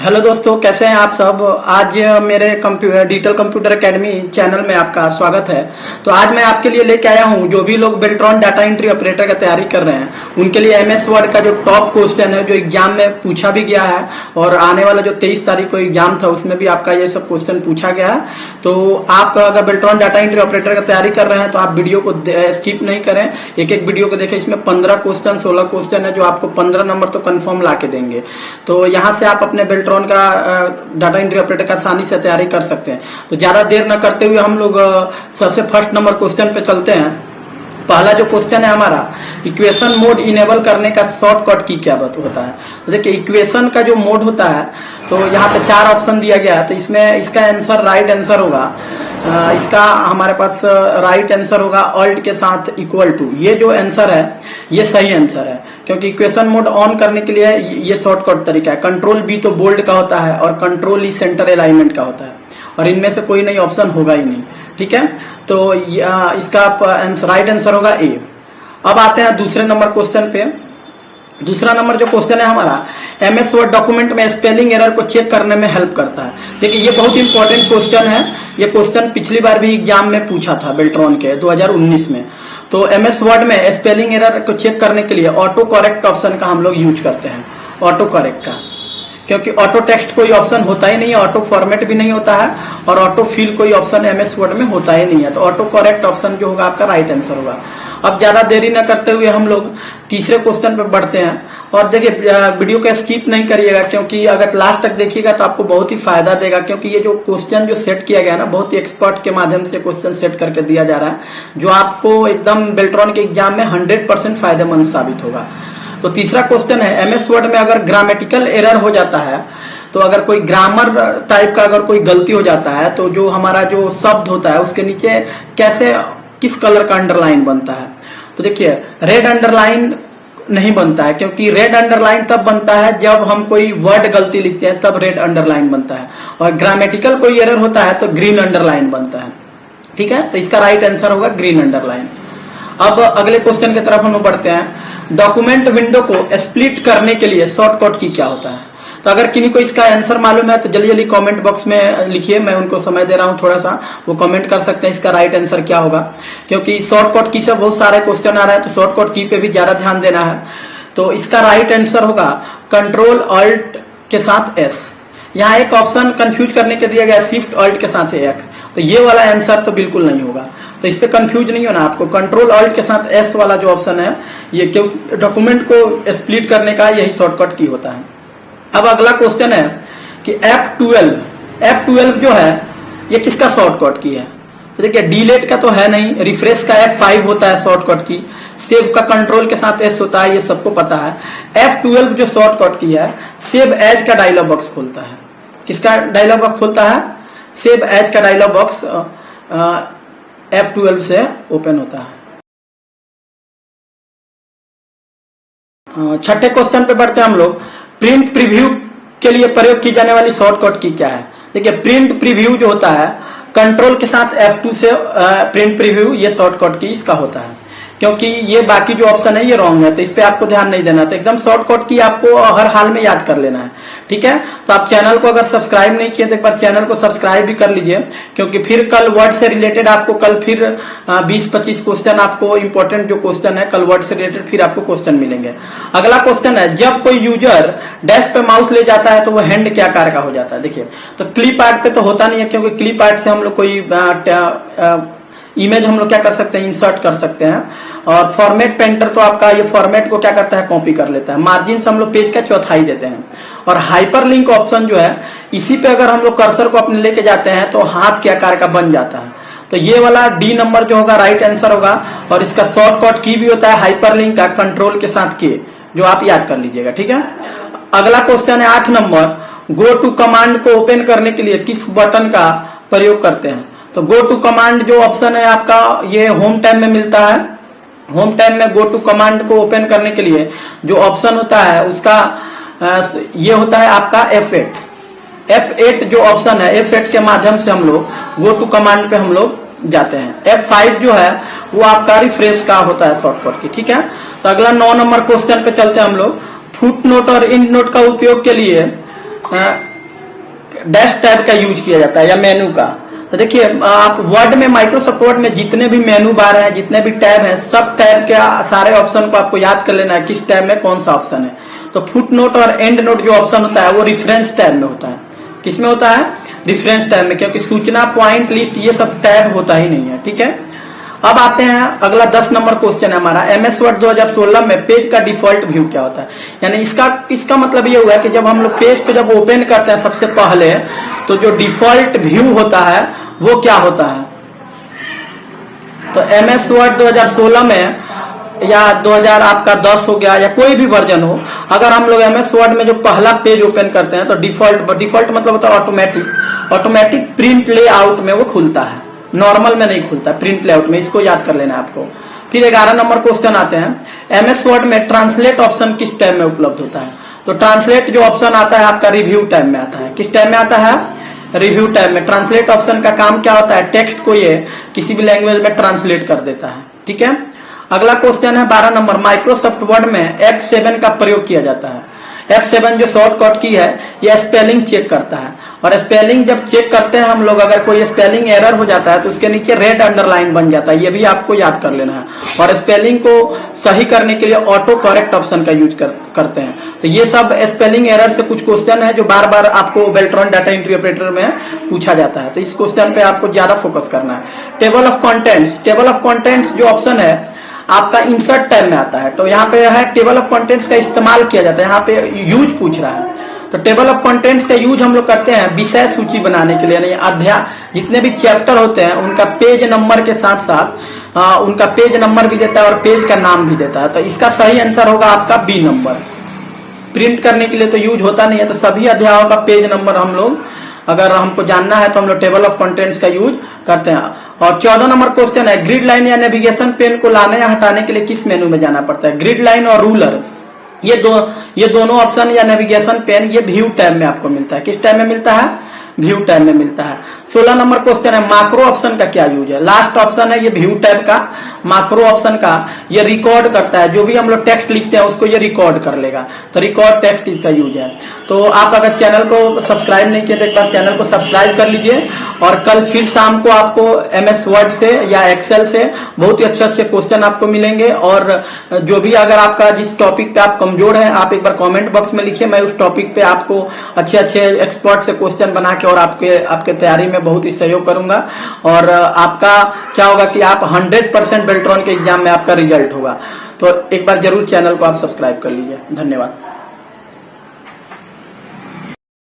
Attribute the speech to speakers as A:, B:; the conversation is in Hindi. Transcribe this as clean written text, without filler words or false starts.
A: हेलो दोस्तों, कैसे हैं आप सब। आज मेरे डिजिटल कंप्यूटर एकेडमी चैनल में आपका स्वागत है। तो आज मैं आपके लिए लेके आया हूं, जो भी लोग बेल्ट्रॉन डाटा एंट्री ऑपरेटर का तैयारी कर रहे हैं उनके लिए एमएस वर्ड का जो टॉप क्वेश्चन है, जो एग्जाम में पूछा भी गया है और आने वाला जो 23 तारीख को एग्जाम था उसमें भी आपका ये सब क्वेश्चन पूछा गया है। तो आप अगर बेल्ट्रॉन डाटा एंट्री ऑपरेटर का तैयारी कर रहे हैं तो आप वीडियो को स्किप नहीं करें, एक एक वीडियो को देखें। इसमें 15 क्वेश्चन 16 क्वेश्चन है जो आपको 15 नंबर तो कंफर्म ला के देंगे। तो यहाँ से आप अपने बेल्ट्रॉन का डाटा एंट्री ऑपरेटर का आसानी से तैयारी कर सकते हैं। तो ज्यादा देर न करते हुए हम लोग सबसे फर्स्ट नंबर क्वेश्चन पे चलते हैं। पहला जो क्वेश्चन है हमारा, इक्वेशन मोड इनेबल करने का शॉर्टकट की क्या बात होता है। तो देखिए, इक्वेशन का जो मोड होता है तो यहाँ पे 4 ऑप्शन दिया गया है। तो इसमें इसका आंसर राइट आंसर होगा, इसका हमारे पास राइट आंसर होगा ऑल्ट के साथ इक्वल टू। ये जो आंसर है ये सही आंसर है, क्योंकि इक्वेशन मोड ऑन करने के लिए ये शॉर्टकट तरीका है। कंट्रोल बी तो बोल्ड का होता है और कंट्रोल ई सेंटर अलाइनमेंट का होता है, और इनमें से कोई नहीं ऑप्शन होगा ही नहीं। ठीक है, तो इसका राइट आंसर होगा ए। अब आते हैं दूसरे नंबर क्वेश्चन पे। दूसरा नंबर जो क्वेश्चन है हमारा, एमएस वर्ड डॉक्यूमेंट में स्पेलिंग एरर को चेक करने में हेल्प करता है। देखिए, ये बहुत इंपॉर्टेंट क्वेश्चन है। ये क्वेश्चन पिछली बार भी एग्जाम में पूछा था बेल्ट्रॉन के 2019 में। तो एमएस वर्ड में स्पेलिंग एरर को चेक करने के लिए ऑटो करेक्ट ऑप्शन का हम लोग यूज करते हैं, ऑटो करेक्ट का, क्योंकि ऑटो टेक्स्ट कोई ऑप्शन होता ही नहीं है, ऑटो फॉर्मेट भी नहीं होता है और ऑटो फिल कोई ऑप्शन एमएस वर्ड में होता ही नहीं है। तो ऑटो करेक्ट ऑप्शन जो होगा आपका राइट आंसर होगा। अब ज्यादा देरी न करते हुए हम लोग तीसरे क्वेश्चन पे बढ़ते हैं। और देखिए, वीडियो को स्किप नहीं करिएगा, क्योंकि अगर लास्ट तक देखिएगा तो आपको बहुत ही फायदा देगा। क्योंकि ये जो क्वेश्चन जो सेट किया गया ना, बहुत ही एक्सपर्ट के माध्यम से क्वेश्चन सेट करके दिया जा रहा है, जो आपको एकदम बेल्ट्रॉन के एग्जाम में 100% फायदेमंद साबित होगा। तो तीसरा क्वेश्चन है, एमएस वर्ड में अगर ग्रामेटिकल एरर हो जाता है, तो अगर कोई ग्रामर टाइप का अगर कोई गलती हो जाता है, तो जो हमारा जो शब्द होता है उसके नीचे कैसे किस कलर का अंडरलाइन बनता है। तो देखिए, रेड अंडरलाइन नहीं बनता है, क्योंकि रेड अंडरलाइन तब बनता है जब हम कोई वर्ड गलती लिखते हैं, तब रेड अंडरलाइन बनता है। और ग्रामेटिकल कोई एरर होता है तो ग्रीन अंडरलाइन बनता है। ठीक है, तो इसका राइट आंसर होगा ग्रीन अंडरलाइन। अब अगले क्वेश्चन की तरफ हम लोग बढ़ते हैं। डॉक्यूमेंट विंडो को स्प्लिट करने के लिए शॉर्टकट की क्या होता है। तो अगर किन्हीं को इसका आंसर मालूम है तो जल्दी जल्दी कमेंट बॉक्स में लिखिए, मैं उनको समय दे रहा हूं थोड़ा सा, वो कमेंट कर सकते हैं इसका राइट आंसर क्या होगा। क्योंकि शॉर्टकट की से बहुत सारे क्वेश्चन आ रहा है, तो शॉर्टकट की पे भी ज्यादा ध्यान देना है। तो इसका राइट आंसर होगा कंट्रोल ऑल्ट के साथ एस। यहाँ एक ऑप्शन कंफ्यूज करने के दिया गया, शिफ्ट ऑल्ट के साथ एक्स। तो ये वाला आंसर तो बिल्कुल नहीं होगा, तो इस पे कंफ्यूज नहीं होना आपको। कंट्रोल ऑल्ट के साथ एस वाला जो ऑप्शन है, ये क्योंकि डॉक्यूमेंट को स्प्लिट करने का यही शॉर्टकट की होता है। अब अगला क्वेश्चन है कि F12 जो है ये किसका शॉर्टकट की है। तो देखिए, डिलीट का तो है नहीं, रिफ्रेश का F5 होता है शॉर्टकट की, सेव का कंट्रोल के साथ एस होता है, ये सबको पता है। F12 जो शॉर्टकट की है, सेव एज का डायलॉग बॉक्स खोलता है। किसका डायलॉग बॉक्स खोलता है? सेव एज का डायलॉग बॉक्स F12 से ओपन होता है। छठे क्वेश्चन पे बढ़ते हैं हम लोग। प्रिंट प्रीव्यू के लिए प्रयोग की जाने वाली शॉर्टकट की क्या है। देखिए, प्रिंट प्रीव्यू जो होता है कंट्रोल के साथ F2 से प्रिंट प्रीव्यू, ये शॉर्टकट की इसका होता है। क्योंकि ये बाकी जो ऑप्शन है ये रॉन्ग है, तो इस पे आपको ध्यान नहीं देना। तो एकदम शॉर्टकट की आपको हर हाल में याद कर लेना है। ठीक है, तो आप चैनल को अगर सब्सक्राइब नहीं किए तो एक बार चैनल को सब्सक्राइब भी कर लीजिए, क्योंकि फिर कल वर्ड से रिलेटेड आपको कल फिर 20-25 क्वेश्चन आपको इंपॉर्टेंट जो क्वेश्चन है कल वर्ड से रिलेटेड फिर आपको क्वेश्चन मिलेंगे। अगला क्वेश्चन है, जब कोई यूजर डैश पे माउस ले जाता है तो वो हैंड क्या आकार का हो जाता है। देखिए, तो क्लिप आर्ट पे तो होता नहीं है, क्योंकि क्लिप आर्ट से हम लोग कोई इमेज हम लोग क्या कर सकते हैं, इंसर्ट कर सकते हैं। और फॉर्मेट पेंटर तो आपका ये फॉर्मेट को क्या करता है, कॉपी कर लेता है। मार्जिन से हम लोग पेज का चौथाई देते हैं। और हाइपरलिंक ऑप्शन जो है, इसी पे अगर हम लोग कर्सर को अपने लेके जाते हैं तो हाथ के आकार का बन जाता है। तो ये वाला डी नंबर जो होगा राइट आंसर होगा। और इसका शॉर्टकट की भी होता है हाइपरलिंक का, कंट्रोल के साथ के, जो आप याद कर लीजिएगा। ठीक है, अगला क्वेश्चन है 8 नंबर। गो टू कमांड को ओपन करने के लिए किस बटन का प्रयोग करते हैं। तो गो टू कमांड जो ऑप्शन है आपका, ये होम टैब में मिलता है। होम टैब में गो टू कमांड को ओपन करने के लिए जो ऑप्शन होता है उसका ये होता है आपका F8 जो ऑप्शन है, F8 के माध्यम से हम लोग गो टू कमांड पे हम लोग जाते हैं। F5 जो है वो आपका रिफ्रेश का होता है शॉर्टकट की। ठीक है, तो अगला 9 नंबर क्वेश्चन पे चलते हैं हम लोग। फुट नोट और इंड नोट का उपयोग के लिए डैश टैब का यूज किया जाता है या मेनू का। तो देखिए आप वर्ड में, माइक्रोसॉफ्ट वर्ड में जितने भी मेनू बार हैं, जितने भी टैब हैं, सब टैब के सारे ऑप्शन को आपको याद कर लेना है किस टैब में कौन सा ऑप्शन है। तो फुट नोट और एंड नोट जो ऑप्शन होता है वो रेफरेंस टैब में होता है। किसमें होता है? रेफरेंस टैब में, क्योंकि सूचना, पॉइंट लिस्ट ये सब टैब होता ही नहीं है। ठीक है, अब आते हैं अगला 10 नंबर क्वेश्चन है हमारा, एमएस वर्ड 2016 में पेज का डिफॉल्ट व्यू क्या होता है। यानी इसका मतलब ये हुआ कि जब हम लोग पेज को जब ओपन करते हैं सबसे पहले, तो जो डिफॉल्ट व्यू होता है वो क्या होता है। तो एमएस वर्ड 2016 में या 2000 आपका 10 हो गया या कोई भी वर्जन हो, अगर हम लोग एमएस वर्ड में जो पहला पेज ओपन करते हैं तो डिफॉल्ट मतलब होता है ऑटोमेटिक प्रिंट लेआउट में वो खुलता है, नॉर्मल में नहीं खुलता, प्रिंट लेआउट में। इसको याद कर लेना है आपको। फिर 11 नंबर क्वेश्चन आते हैं, एमएस वर्ड में ट्रांसलेट ऑप्शन किस टैब में उपलब्ध होता है। तो ट्रांसलेट जो ऑप्शन आता है आपका रिव्यू टैब में आता है। किस टैब में आता है? रिव्यू टैब में। ट्रांसलेट ऑप्शन का काम क्या होता है? टेक्स्ट को ये किसी भी लैंग्वेज में ट्रांसलेट कर देता है। ठीक है, अगला क्वेश्चन है 12 नंबर, माइक्रोसॉफ्ट वर्ड में F7 का प्रयोग किया जाता है। F7 जो शॉर्टकट की है ये स्पेलिंग चेक करता है, और स्पेलिंग जब चेक करते हैं हम लोग, अगर कोई स्पेलिंग एरर हो जाता है तो उसके नीचे रेड अंडरलाइन बन जाता है, ये भी आपको याद कर लेना है। और स्पेलिंग को सही करने के लिए ऑटो करेक्ट ऑप्शन का यूज करते हैं। तो ये सब स्पेलिंग एरर से कुछ क्वेश्चन है जो बार बार आपको बेल्ट्रॉन डाटा एंट्री ऑपरेटर में पूछा जाता है, तो इस क्वेश्चन पे आपको ज्यादा फोकस करना है। टेबल ऑफ कॉन्टेंट्स जो ऑप्शन है आपका इंसर्ट टैब में आता है। तो यहाँ पे है टेबल ऑफ कंटेंट्स का इस्तेमाल किया जाता है, यहाँ पे यूज पूछ रहा है। तो टेबल ऑफ कंटेंट्स का यूज हम लोग करते हैं विषय सूची बनाने के लिए, यानी अध्याय जितने भी चैप्टर होते हैं उनका पेज नंबर के साथ साथ उनका पेज नंबर भी देता है और पेज का नाम भी देता है। तो इसका सही आंसर होगा आपका बी नंबर। प्रिंट करने के लिए तो यूज होता नहीं है, तो सभी अध्यायों का पेज नंबर हम लोग अगर हमको जानना है तो हम लोग टेबल ऑफ कंटेंट्स का यूज करते हैं। और 14 नंबर क्वेश्चन है, ग्रिड लाइन या नेविगेशन पेन को लाने या हटाने के लिए किस मेनू में जाना पड़ता है। ग्रिड लाइन और रूलर ये दोनों ऑप्शन या नेविगेशन पेन ये व्यू टैब में आपको मिलता है। किस टैब में मिलता है? व्यू टैब में मिलता है। 16 नंबर क्वेश्चन है, माक्रो ऑप्शन का क्या यूज है। लास्ट ऑप्शन है ये व्यू टैब का, माक्रो ऑप्शन का ये रिकॉर्ड करता है, जो भी हम लोग टेक्स्ट लिखते हैं उसको ये रिकॉर्ड कर लेगा, तो रिकॉर्ड टेक्स्ट इसका यूज है। तो आप अगर चैनल को सब्सक्राइब नहीं किए तो एक बार चैनल को सब्सक्राइब कर लीजिए, और कल फिर शाम को आपको एमएस वर्ड से या एक्सेल से बहुत ही अच्छे क्वेश्चन आपको मिलेंगे। और जो भी अगर आपका जिस टॉपिक पे आप कमजोर है आप एक बार कमेंट बॉक्स में लिखिए, मैं उस टॉपिक पे आपको अच्छे एक्सपर्ट से क्वेश्चन बना के और आपके तैयारी में बहुत ही सहयोग करूंगा। और आपका क्या होगा कि आप 100% बेल्ट्रॉन के एग्जाम में आपका रिजल्ट होगा। तो एक बार जरूर चैनल को आप सब्सक्राइब कर लीजिए। धन्यवाद।